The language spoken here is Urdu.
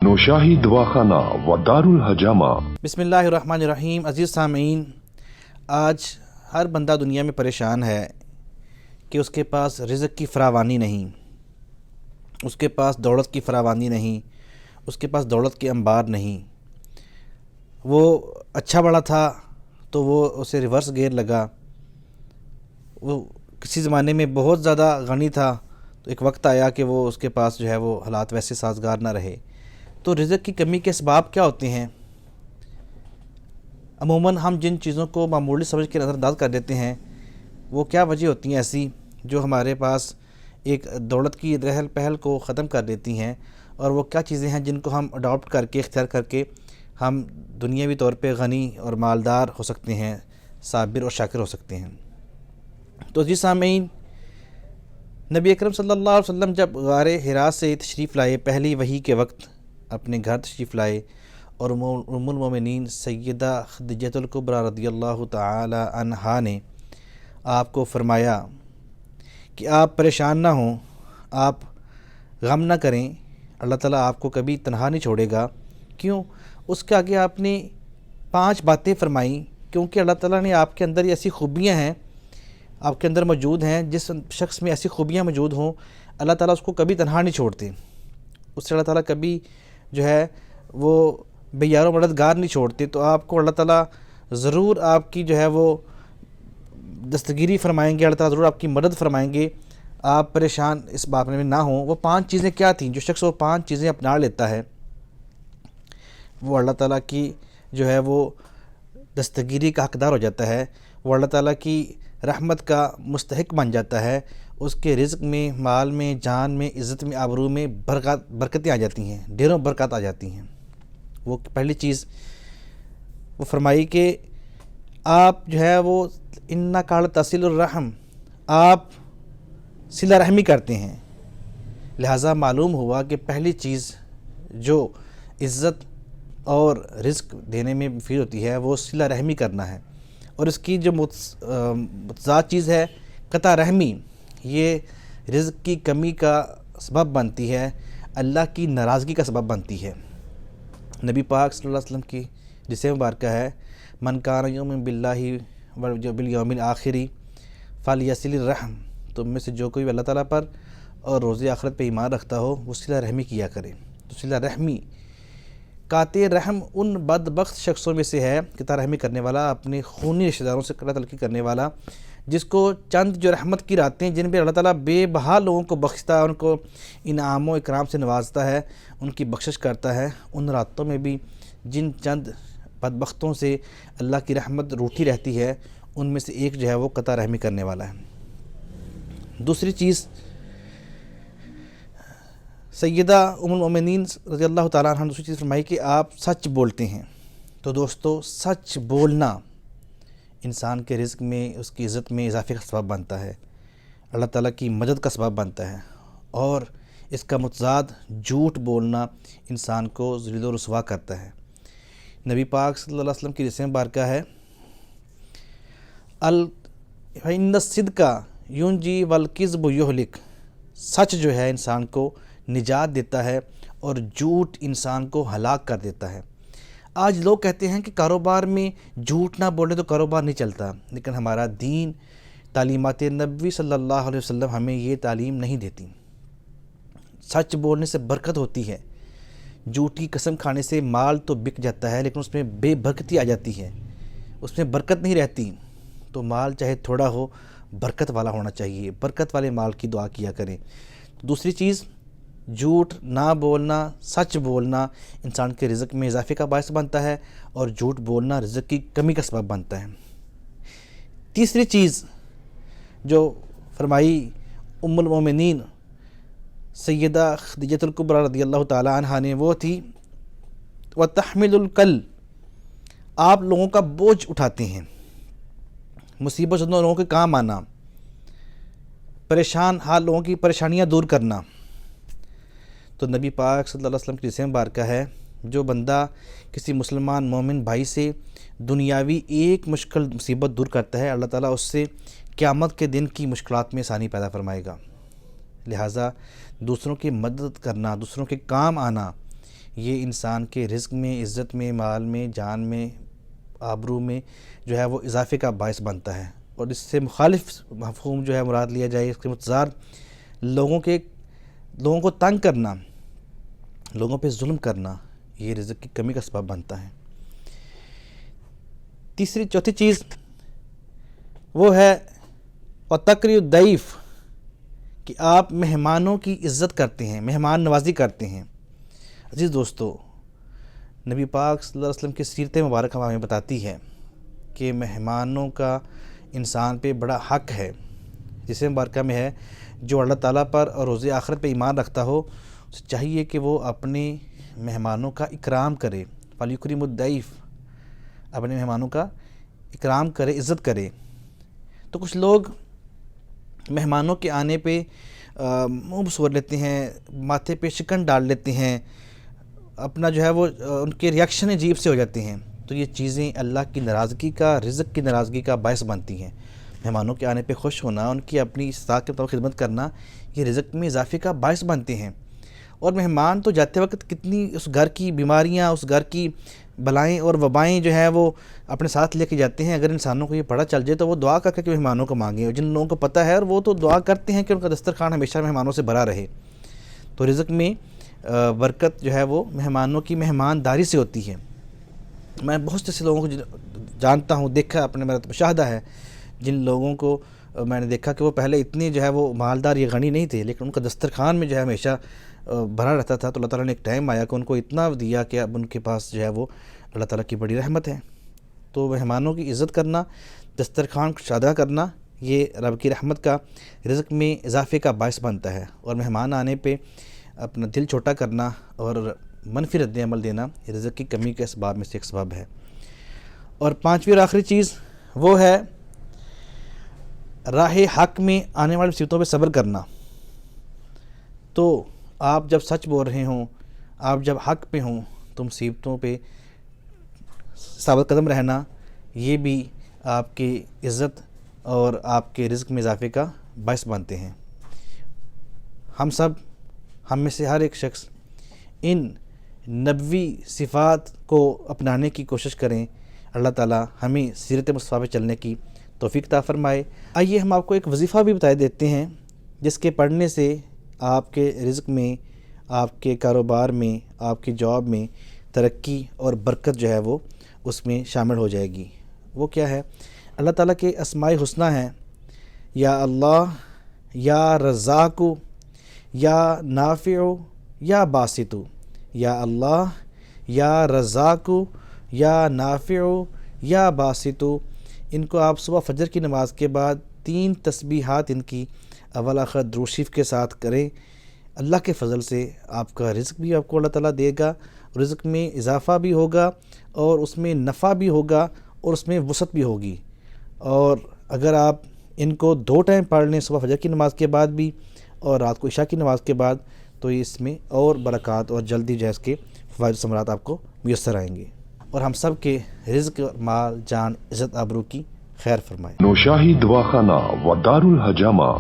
نوشاہی دواخانہ و دارالحجامہ۔ بسم اللہ الرحمن الرحیم۔ عزیز سامعین، آج ہر بندہ دنیا میں پریشان ہے کہ اس کے پاس رزق کی فراوانی نہیں، اس کے پاس دولت کی فراوانی نہیں، اس کے پاس دولت کے انبار نہیں۔ وہ اچھا بڑا تھا تو وہ اسے ریورس گیئر لگا، وہ کسی زمانے میں بہت زیادہ غنی تھا تو ایک وقت آیا کہ وہ اس کے پاس جو ہے وہ حالات ویسے سازگار نہ رہے۔ تو رزق کی کمی کے اسباب کیا ہوتے ہیں؟ عموماً ہم جن چیزوں کو معمولی سمجھ کے نظر انداز کر دیتے ہیں، وہ کیا وجہ ہوتی ہیں ایسی جو ہمارے پاس ایک دولت کی رہل پہل کو ختم کر دیتی ہیں، اور وہ کیا چیزیں ہیں جن کو ہم اڈاپٹ کر کے اختیار کر کے ہم دنیاوی طور پہ غنی اور مالدار ہو سکتے ہیں، صابر اور شاکر ہو سکتے ہیں۔ تو جی سامعین، نبی اکرم صلی اللہ علیہ وسلم جب غار حرا سے تشریف لائے، پہلی وحی کے وقت اپنے گھر تشریف لائے، اور ام المومنین سیدہ خدیجہ الکبریٰ رضی اللہ تعالی عنہا نے آپ کو فرمایا کہ آپ پریشان نہ ہوں، آپ غم نہ کریں، اللہ تعالیٰ آپ کو کبھی تنہا نہیں چھوڑے گا۔ کیوں؟ اس کے آگے آپ نے 5 باتیں فرمائیں، کیونکہ اللہ تعالیٰ نے آپ کے اندر ایسی خوبیاں ہیں، آپ کے اندر موجود ہیں، جس شخص میں ایسی خوبیاں موجود ہوں اللہ تعالیٰ اس کو کبھی تنہا نہیں چھوڑتے، اس سے اللہ تعالیٰ کبھی جو ہے وہ بے یار و مددگار نہیں چھوڑتے۔ تو آپ کو اللہ تعالیٰ ضرور آپ کی جو ہے وہ دستگیری فرمائیں گے، اللہ تعالیٰ ضرور آپ کی مدد فرمائیں گے، آپ پریشان اس بات میں نہ ہوں۔ وہ 5 چیزیں کیا تھیں؟ جو شخص وہ 5 چیزیں اپنا لیتا ہے وہ اللہ تعالیٰ کی جو ہے وہ دستگیری کا حقدار ہو جاتا ہے، وہ اللہ تعالیٰ کی رحمت کا مستحق بن جاتا ہے، اس کے رزق میں، مال میں، جان میں، عزت میں، آبرو میں برکتیں آ جاتی ہیں، ڈھیروں برکات آ جاتی ہیں۔ وہ پہلی چیز وہ فرمائی کہ آپ جو ہے وہ انک لتصل الرحم، آپ صلہ رحمی کرتے ہیں، لہٰذا معلوم ہوا کہ پہلی چیز جو عزت اور رزق دینے میں مفید ہوتی ہے وہ صلہ رحمی کرنا ہے، اور اس کی جو متضاد چیز ہے قطع رحمی، یہ رزق کی کمی کا سبب بنتی ہے، اللہ کی ناراضگی کا سبب بنتی ہے۔ نبی پاک صلی اللہ علیہ وسلم کی حدیث مبارکہ ہے، من کان یؤمن باللہ وبالیوم الآخر فلیصل الرحم، تم میں سے جو کوئی اللہ تعالیٰ پر اور روز آخرت پہ ایمان رکھتا ہو وہ صلہ رحمی کیا کرے۔ تو صلہ رحمی، قاطع رحم ان بدبخت شخصوں میں سے ہے، قطع رحمی کرنے والا، اپنے خونی رشتہ داروں سے قطع تلقی کرنے والا، جس کو چند جو رحمت کی راتیں جن پہ اللہ تعالیٰ بے بہا لوگوں کو بخشتا ہے، ان کو انعام و اکرام سے نوازتا ہے، ان کی بخشش کرتا ہے، ان راتوں میں بھی جن چند بدبختوں سے اللہ کی رحمت روٹھی رہتی ہے ان میں سے ایک جو ہے وہ قطع رحمی کرنے والا ہے۔ دوسری چیز، سیدہ ام المومنین رضی اللہ تعالیٰ عنہ دوسری چیز فرمائی کہ آپ سچ بولتے ہیں۔ تو دوستو، سچ بولنا انسان کے رزق میں، اس کی عزت میں اضافے کا سبب بنتا ہے، اللہ تعالیٰ کی مدد کا سبب بنتا ہے، اور اس کا متضاد جھوٹ بولنا انسان کو ذلیل و رسوا کرتا ہے۔ نبی پاک صلی اللہ علیہ وسلم کی حدیث مبارکہ ہے، فإن الصدق ینجی والکذب یہلک، سچ جو ہے انسان کو نجات دیتا ہے اور جھوٹ انسان کو ہلاک کر دیتا ہے۔ آج لوگ کہتے ہیں کہ کاروبار میں جھوٹ نہ بولے تو کاروبار نہیں چلتا، لیکن ہمارا دین، تعلیمات نبوی صلی اللہ علیہ وسلم ہمیں یہ تعلیم نہیں دیتی۔ سچ بولنے سے برکت ہوتی ہے، جھوٹی قسم کھانے سے مال تو بک جاتا ہے لیکن اس میں بے برکتی آ جاتی ہے، اس میں برکت نہیں رہتی۔ تو مال چاہے تھوڑا ہو، برکت والا ہونا چاہیے، برکت والے مال کی دعا کیا کریں۔ دوسری چیز، جھوٹ نہ بولنا، سچ بولنا انسان کے رزق میں اضافے کا باعث بنتا ہے، اور جھوٹ بولنا رزق کی کمی کا سبب بنتا ہے۔ تیسری چیز جو فرمائی ام المومنین سیدہ خدیجہ الکبریٰ رضی اللہ تعالی عنہا نے، وہ تھی وتحمل الکل، آپ لوگوں کا بوجھ اٹھاتے ہیں، مصیبت زدہ لوگوں کے کام آنا، پریشان حال لوگوں کی پریشانیاں دور کرنا۔ تو نبی پاک صلی اللہ علیہ وسلم کی حدیث مبارکہ ہے، جو بندہ کسی مسلمان مومن بھائی سے دنیاوی ایک مشکل مصیبت دور کرتا ہے، اللہ تعالیٰ اس سے قیامت کے دن کی مشکلات میں آسانی پیدا فرمائے گا۔ لہٰذا دوسروں کی مدد کرنا، دوسروں کے کام آنا، یہ انسان کے رزق میں، عزت میں، مال میں، جان میں، آبرو میں جو ہے وہ اضافے کا باعث بنتا ہے. اور اس سے مخالف مفہوم جو ہے مراد لیا جائے، اس کے متضاد لوگوں کو تنگ کرنا، لوگوں پہ ظلم کرنا، یہ رزق کی کمی کا سبب بنتا ہے. چوتھی چیز وہ ہے وتقریر الضیف، کہ آپ مہمانوں کی عزت کرتے ہیں، مہمان نوازی کرتے ہیں. عزیز دوستو، نبی پاک صلی اللہ علیہ وسلم کی سیرت مبارک ہمیں بتاتی ہے کہ مہمانوں کا انسان پہ بڑا حق ہے. جس مبارکہ میں ہے، جو اللہ تعالیٰ پر اور روز آخرت پہ ایمان رکھتا ہو، اسے چاہیے کہ وہ اپنے مہمانوں کا اکرام کرے. فَلْيُكْرِمُ الضَّيْفَ، اپنے مہمانوں کا اکرام کرے، عزت کرے. تو کچھ لوگ مہمانوں کے آنے پہ منہ بسور لیتے ہیں، ماتھے پہ شکن ڈال لیتے ہیں، اپنا جو ہے وہ ان کے ریاکشن عجیب سے ہو جاتے ہیں. تو یہ چیزیں اللہ کی ناراضگی کا، رزق کی ناراضگی کا باعث بنتی ہیں. مہمانوں کے آنے پہ خوش ہونا، ان کی اپنی استطاعت کے مطابق خدمت کرنا، یہ رزق میں اضافے کا باعث بنتے ہیں. اور مہمان تو جاتے وقت کتنی اس گھر کی بیماریاں، اس گھر کی بلائیں اور وبائیں جو ہیں وہ اپنے ساتھ لے کے جاتے ہیں. اگر انسانوں کو یہ پتہ چل جائے تو وہ دعا کر کے مہمانوں کو مانگیں. اور جن لوگوں کو پتہ ہے، اور وہ تو دعا کرتے ہیں کہ ان کا دسترخوان ہمیشہ مہمانوں سے بھرا رہے. تو رزق میں برکت جو ہے وہ مہمانوں کی مہمانداری سے ہوتی ہے. میں بہت سے لوگوں کو جانتا ہوں، دیکھا، اپنے میرا مشاہدہ ہے، جن لوگوں کو میں نے دیکھا کہ وہ پہلے اتنے جو ہے وہ مالدار یا غنی نہیں تھے، لیکن ان کا دسترخوان میں جو ہے ہمیشہ بھرا رہتا تھا. تو اللہ تعالیٰ نے ایک ٹائم آیا کہ ان کو اتنا دیا کہ اب ان کے پاس جو ہے وہ اللہ تعالیٰ کی بڑی رحمت ہے. تو مہمانوں کی عزت کرنا، دسترخوان کو شادہ کرنا، یہ رب کی رحمت کا، رزق میں اضافے کا باعث بنتا ہے. اور مہمان آنے پہ اپنا دل چھوٹا کرنا اور منفی رد عمل دینا، یہ رزق کی کمی کے اسباب میں سے ایک سبب ہے. اور پانچویں اور آخری چیز وہ ہے راہ حق میں آنے والی مصیبتوں پہ صبر کرنا. تو آپ جب سچ بول رہے ہوں، آپ جب حق پہ ہوں، تو مصیبتوں پہ ثابت قدم رہنا، یہ بھی آپ کی عزت اور آپ کے رزق میں اضافے کا باعث بنتے ہیں. ہم میں سے ہر ایک شخص ان نبوی صفات کو اپنانے کی کوشش کریں. اللہ تعالیٰ ہمیں سیرت مصطفیٰ پہ چلنے کی توفیق عطا فرمائے. آئیے ہم آپ کو ایک وظیفہ بھی بتا دیتے ہیں، جس کے پڑھنے سے آپ کے رزق میں، آپ کے کاروبار میں، آپ کی جاب میں ترقی اور برکت جو ہے وہ اس میں شامل ہو جائے گی. وہ کیا ہے؟ اللہ تعالیٰ کے اسماء حسنی ہیں، یا اللہ، یا رزاق، یا نافع، یا باسط. یا اللہ، یا رزاق، یا نافع، یا باسط. ان کو آپ صبح فجر کی نماز کے بعد 3 تسبیحات ان کی اول آخر درود شریف کے ساتھ کریں. اللہ کے فضل سے آپ کا رزق بھی آپ کو اللہ تعالیٰ دے گا، رزق میں اضافہ بھی ہوگا، اور اس میں نفع بھی ہوگا، اور اس میں وسعت بھی ہوگی. اور اگر آپ ان کو 2 ٹائم پڑھ لیں، صبح فجر کی نماز کے بعد بھی اور رات کو عشاء کی نماز کے بعد، تو اس میں اور برکات اور جلدی جیس کے فوائد و ثمرات آپ کو میسر آئیں گے. اور ہم سب کے رزق، مال، جان، عزت، آبرو کی خیر فرمائے. نوشاہی دواخانہ و دار الحجامہ